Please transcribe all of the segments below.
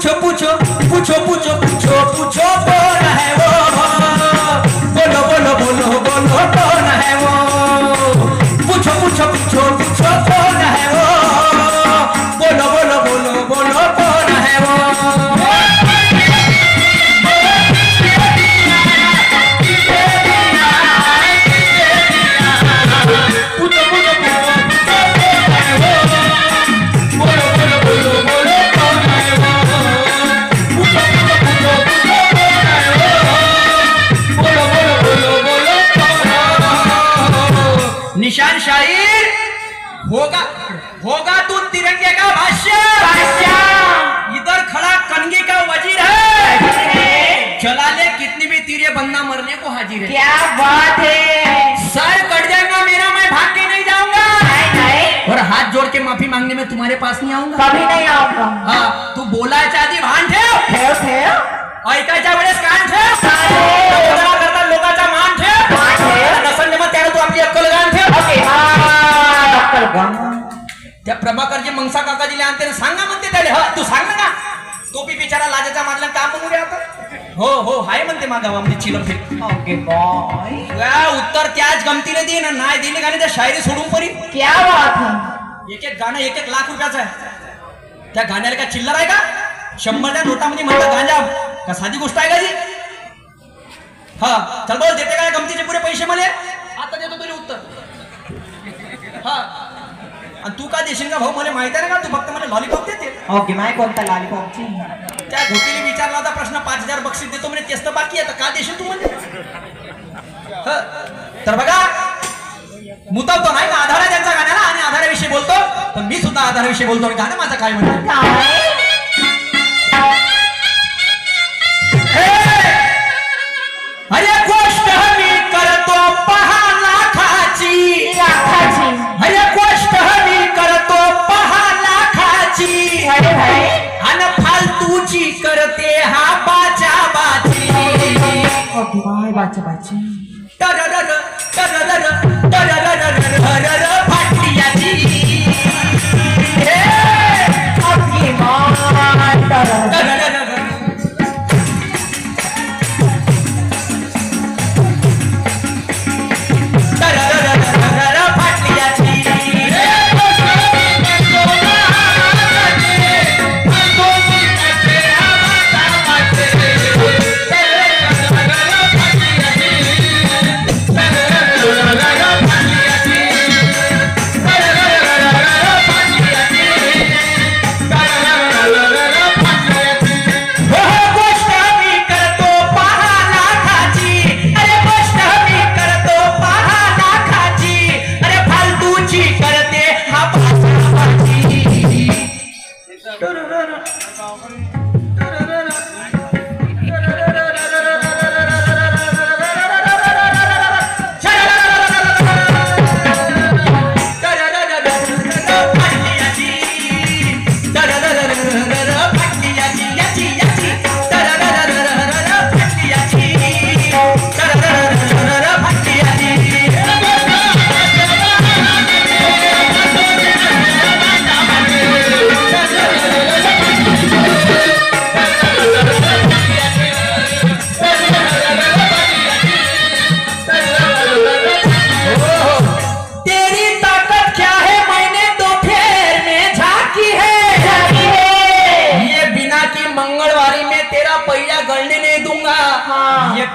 पूछो पूछो पूछो पूछो पूछो पूछो कौन है वो, बोलो बोलो बोलो बोलो कौन है वो, पूछो पूछो पूछो पूछो कौन है वो, बोलो बोलो बोलो बोलो कौन है वो। निशान शायर होगा होगा तू तिरंगे का बादशाह, इधर खड़ा कनगी का वजीर है, चला ले कितनी भी तीरे बंदा मरने को हाजिर है। क्या बात है, सर कट जाएगा मेरा, मैं भाग के नहीं जाऊंगा, और हाथ जोड़ के माफी मांगने में तुम्हारे पास नहीं आऊंगा, कभी नहीं आऊंगा। हाँ तू बोला चाहती भान ठेव ऐकायच्या वेळेस कान ठेव, करता लोकांचा मान ठेव, नसन मग त्याला तू आपली अक्कल गान ठेव। त्या प्रभाकरजी मंगसा काकाजीले आणते सांगा म्हणते त्याले, हा तू सांग ना, तो बी बिचारा लाजाचा मारला काम म्हणू रे आता, हो हो हाय म्हणते माझ्या गावामध्ये चिलम फिर। ओके बॉय, उत्तर त्याच गमतीने दे ना, नाही दिले गाणे त्या शायरी सोडून परी। क्या बात है, एक एक गाणं 1-1 लाख रुपयाचं आहे, त्या गाण्याला काय चिल्लर आहे का? 100च्या नोटामध्ये म्हणतात गांजा, का साधी गोष्ट आहे का जी? हा चल बोल, देते काय गमतीचे पुरे पैसे मला? आता देतो तुला उत्तर। हा आणि तू का देशील का भाऊ, मला माहिती आहे ना, तू फक्त मला लॉलीपॉप देते। ओके नाही कोणता लॉलीपॉपची, त्या घोटीने विचारला होता प्रश्न, 5000 बक्षीस देतो म्हणे, तेच तर बाकी आहे, का देशील तू म्हणजे? तर बघा मुतवतो नाही का आधार आहे त्यांचा गाण्याला, आणि आधाराविषयी बोलतो, तर मी सुद्धा आधाराविषयी बोलतो, आणि गाणं माझं काय म्हणतो, अरे गोष्ट मी करतो पहा लाखाची, अरे गोष्ट मी करतो पहा लाखाची, आणि फालतूची करते हा बाचा बाची। ओके बाय, बाचा बाची, टररर टररर टररर फाटलियाची, ओके बाय, टररर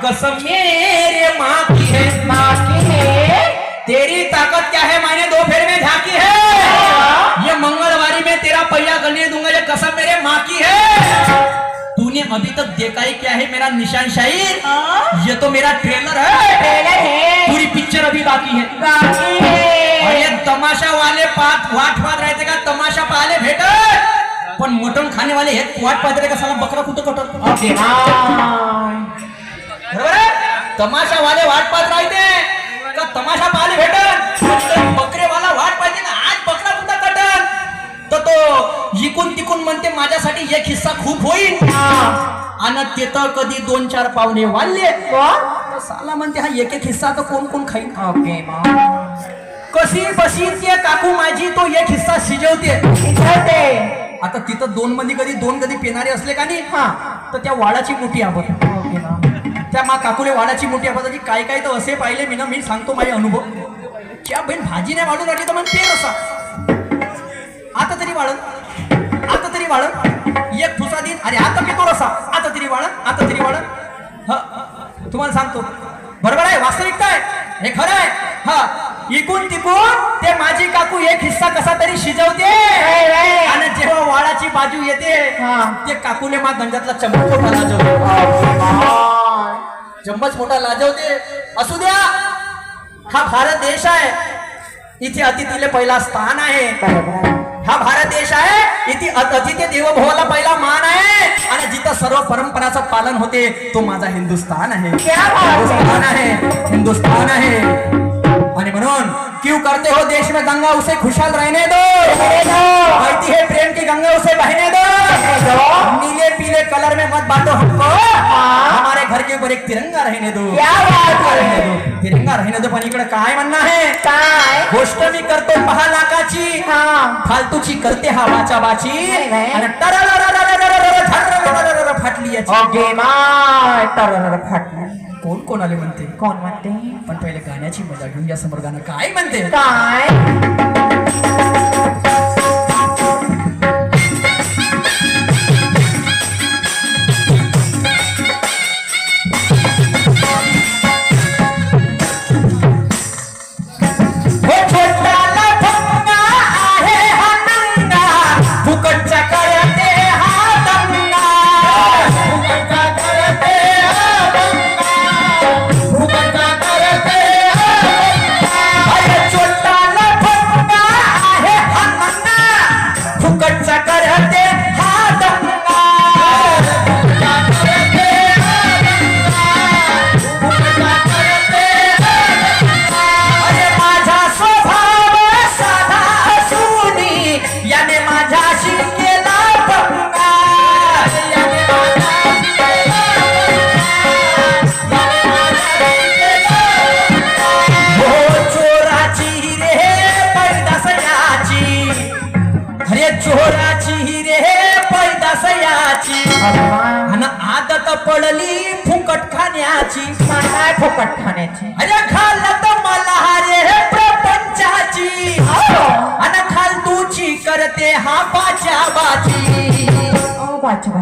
कसम मेरे माँ की है, तेरी ताकत क्या है मैंने 2 फेर में झांकी है, ये मंगलवारी में तेरा पहिया गलने दूंगा, ये कसम मेरे माँ की है। तूने अभी तक देखा ही क्या है मेरा निशान शायर, ये तो मेरा ट्रेलर है, पूरी पिक्चर अभी बाकी है। और ये तमाशा वाले वाट रहते का तमाशा पाले भेटत, पण मटन खाने वाले हे वाट पाहते का साला बकरा कुठं कटत। बरोबर आहे, तमाशा वाले वाट पाहत राहते का तमाशा पाहायला भेटत, बकरे वाला वाट पाहते ना आज बकरा कुठं कटन, तर तो इकून तिकून म्हणते माझ्यासाठी एक हिस्सा खूप होईल, आणि तिथं कधी 2-4 पावणे वाढले, साला म्हणते हा एक हिस्सा तर कोण कोण खाईल। ओके कशी बशी ते काकू माझी तो एक हिस्सा शिजवते, आता तिथं दोन कधी पेनारे असले का नाही हा तर त्या वाडाची मोठी आबत ओके ना त्या मा काकुले वाडाची मोठी आबत काय काय तर असे पाहिले मी ना मी सांगतो माझे अनुभव क्या बहीण भाजी नाही वाढून राहिली तर मग पेन असा आता तरी वाढन एक ठुसा दिन अरे आता पितो रसा आता तरी वाढन तुम्हाला सांगतो बरोबर आहे वास्तविकता आहे हे खरं आहे हा इकून तिकून ते माझी काकू एक हिस्सा कसा तरी शिजवते आणि जेव्हा वाडाची बाजू येते ते काकूने मा गंजातला चम्मच मोठा लाजवते असू द्या हा भारत देश आहे इथे अतिथीले पहिला स्थान आहे हा भारत देश आहे इथे अतिथी देवभवाला पहिला मान आहे आणि जिथं सर्व परंपराचं पालन होते तो माझा हिंदुस्तान आहे हिंदुस्तान आहे आणि म्हणून क्यों करते हो देश में गंगा उसे खुशहाल रहने दो बहती है प्रेम की गंगा उसे बहने दो नीले पीले कलर में मत बांटो हमको हमारे घर के ऊपर एक तिरंगा रहने दो तिरंगा रहने दो पण इकडे काय म्हणणं आहे काय गोष्ट मी करतो 10 लाखाची फालतूची करते हा वाचाबाची आणि फाटली कोण कोणाले म्हणते कोण म्हणते पण पहिले गाण्याची मजा घेऊन या समोर गाणं काय म्हणते काय आदत पडली फुकट खाण्याची काय फुकट खाण्याची अरे खाल्लं तर मला रे प्रपंचाची आणि खालतूची करते हा बाचा बाची बाची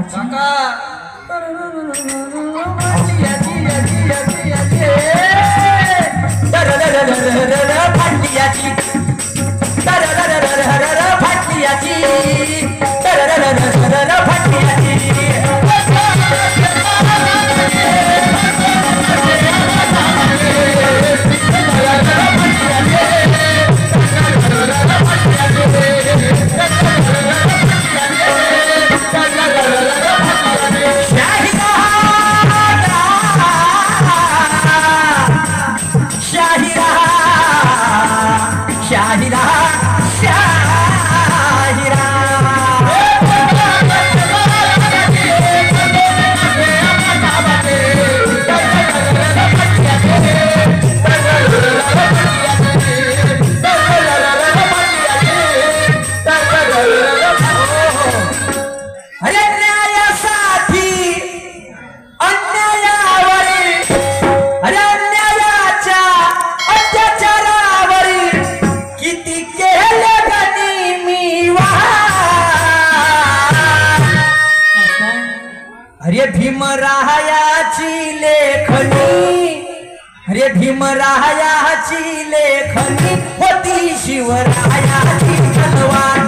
भीमरायाची लेखनी होती शिवरायाची तलवार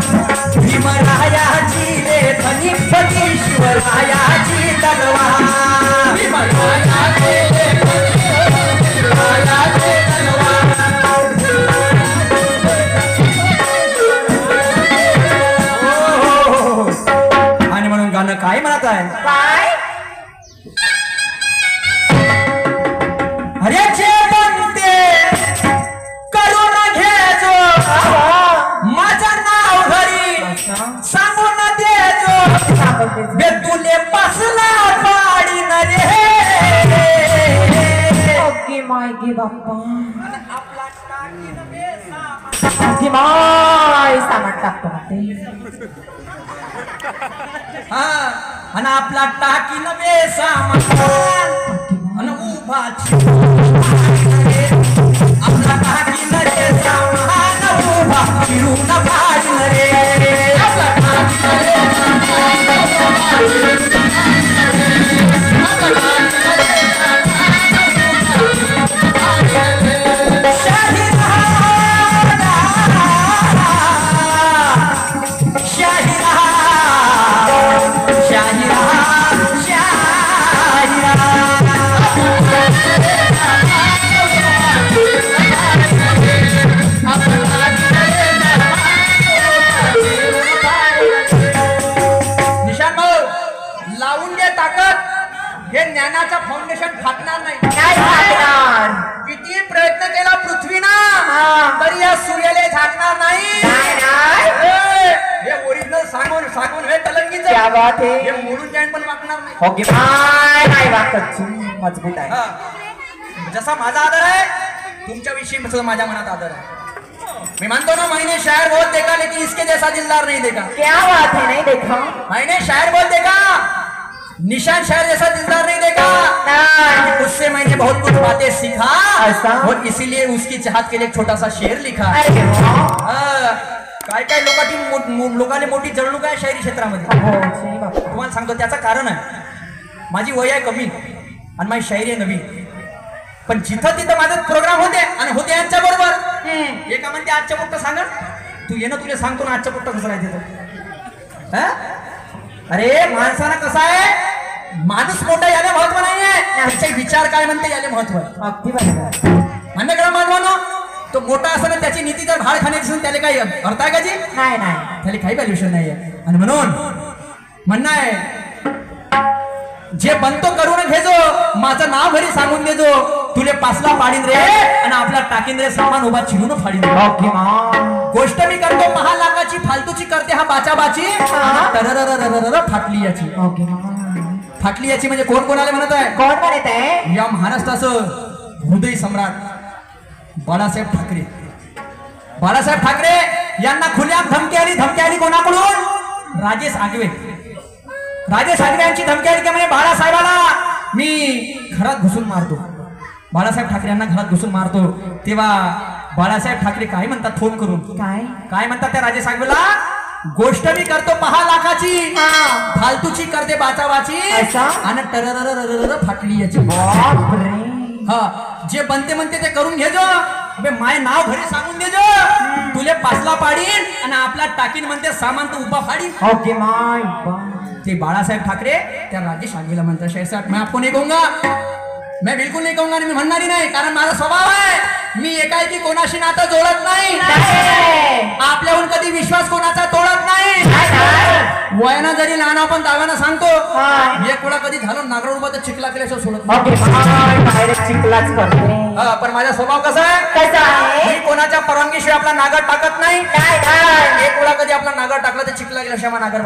भीमरायाची लेखनी होती शिवरायाची तलवार भीमरायाची लेखनी होती शिवरायाची तलवार आणि म्हणून गाणं काय म्हणत आहे काय अरे जे बनते करून घेजो माझं नाव घरी सांगून देजो बे तुले बसला पाडी न रे ओके माय बाप्पा माय सामान टाकतो आणि आपला टाकी नव्हे सामान आणि उभा आपला टाकी नव्हे सामान उभा फिरून भाडीन रे आपला टाकी हे ज्ञानाचा फाउंडेशन फाटणार नाही. काय फाटणार? किती प्रयत्न केला पृथ्वी ना तरी या सूर्याला झाकणार नाही. हे ओरिजिनल सांगून हे तलंगीचं क्या बात है. हे मोडून जाईन पण वागणार नाही. हो की नाही वाटत. मजबूत आहे. जसा माझा आदर आहे तुमच्याविषयी माझ्या मनात आदर आहे. मैं मानता हूँ ना मैंने शायर बहुत देखा लेकिन इसके जैसा दिलदार नहीं देखा. क्या बात है. नहीं देखा. मैंने शायर बहुत देखा निशान शायर जैसा दिलदार नहीं देखा. उससे मैंने बहुत कुछ बातें सीखा और इसीलिए उसकी चाहत के लिए एक छोटा सा शेर लिखा. काय काय लोकांनी मोठी जळणूक आहे शायरी क्षेत्रामध्ये. तुम्हाला सांगतो त्याचं कारण आहे माझी वय आहे कमी आणि माझी शायरी आहे नवीन. पण जिथं तिथं माझे प्रोग्राम होते आणि होते यांच्या बरोबर. एका म्हणते आजच्या पोट्ट सांगा तू ये ना तुला सांगतो ना आजच्या पोट्ट कसं राहते तर. अरे माणसाला कसं आहे माणूस मोठा याला महत्व नाहीये त्याचे विचार काय म्हणते याला महत्व आहे. अगदी बरोबर. मान्य करा मानवानो तो मोठा असं ना त्याची नीती जर भाड खाण्याची त्याला काही अर्थ आहे का जी. नाही त्याला काही व्हॅल्युएशन नाहीये. आणि म्हणून म्हणणं आहे जे बनतो करून घेजो माझं नाव घरी सांगून देजो तुले पासला पाडीन रे आणि आपला टाकीन रे सामान उभा चिरून फाडीन रे. गोष्ट मी करतो 5 लाखाची फालतूची करते हा बाचाबाची फाटली याची. फाटली याची म्हणजे कोण कोणाला म्हणत आहे. कोण म्हणत आहे. या महाराष्ट्राचं हृदय सम्राट बाळासाहेब ठाकरे. बाळासाहेब ठाकरे यांना खुल्या धमकी आली कोणाकडून. राजेश आगवे यांची धमकी आली की म्हणजे बाळासाहेबाला मी घरात घुसून मारतो. बाळासाहेब ठाकरे यांना घरात घुसून मारतो. तेव्हा बाळासाहेब ठाकरे काय म्हणतात फोन करून. काय म्हणतात त्या राजेश आगवेला. गोष्ट मी करतो 5 लाखाची फालतूची करते बाचाबाची आणि टरररररर फाटली याची. हा जे बनते म्हणते ते करून घेजो. माय नाव घरी सांगून देजो तुले पासला पाडीन आणि आपला टाकीन म्हणते सामान तू उभा फाडीन. ओके माय. ते बाळासाहेब ठाकरे त्या राजेश आगवेला म्हणतात शायद साहब मैं आपको नहीं कहूंगा. मैं बिल्कुल नहीं कहूंगा. मी म्हणणारी नाही कारण माझा स्वभाव आहे मी एकाएकी कोणाशी नातं जोडत नाही. आपल्याहून कधी विश्वास कोणाचा तोडत नाही. वयानं जरी लहान आपण दाव्यानं सांगतो एक वेळा कधी झालं नागरा उभा तर चिखला केल्याशिवाय सोडत नाही. पण माझा स्वभाव कसा आहे मी कोणाच्या परवानगीशिवाय आपला नागर टाकत नाही. एक वेळा कधी आपला नागर टाकला तर चिखला गेल्याशिवाय नागर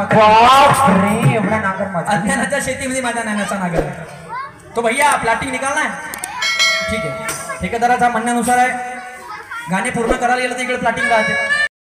अज्ञानाच्या शेतीमध्ये माझ्या नाण्याचा नागर आहे. तो भैया प्लॅटिंग निकालना है. ठीक आहे ठेकेदाराचा म्हणण्यानुसार आहे गाणे पूर्ण करायला गेलं तर इकडे प्लॅटिंग राहते.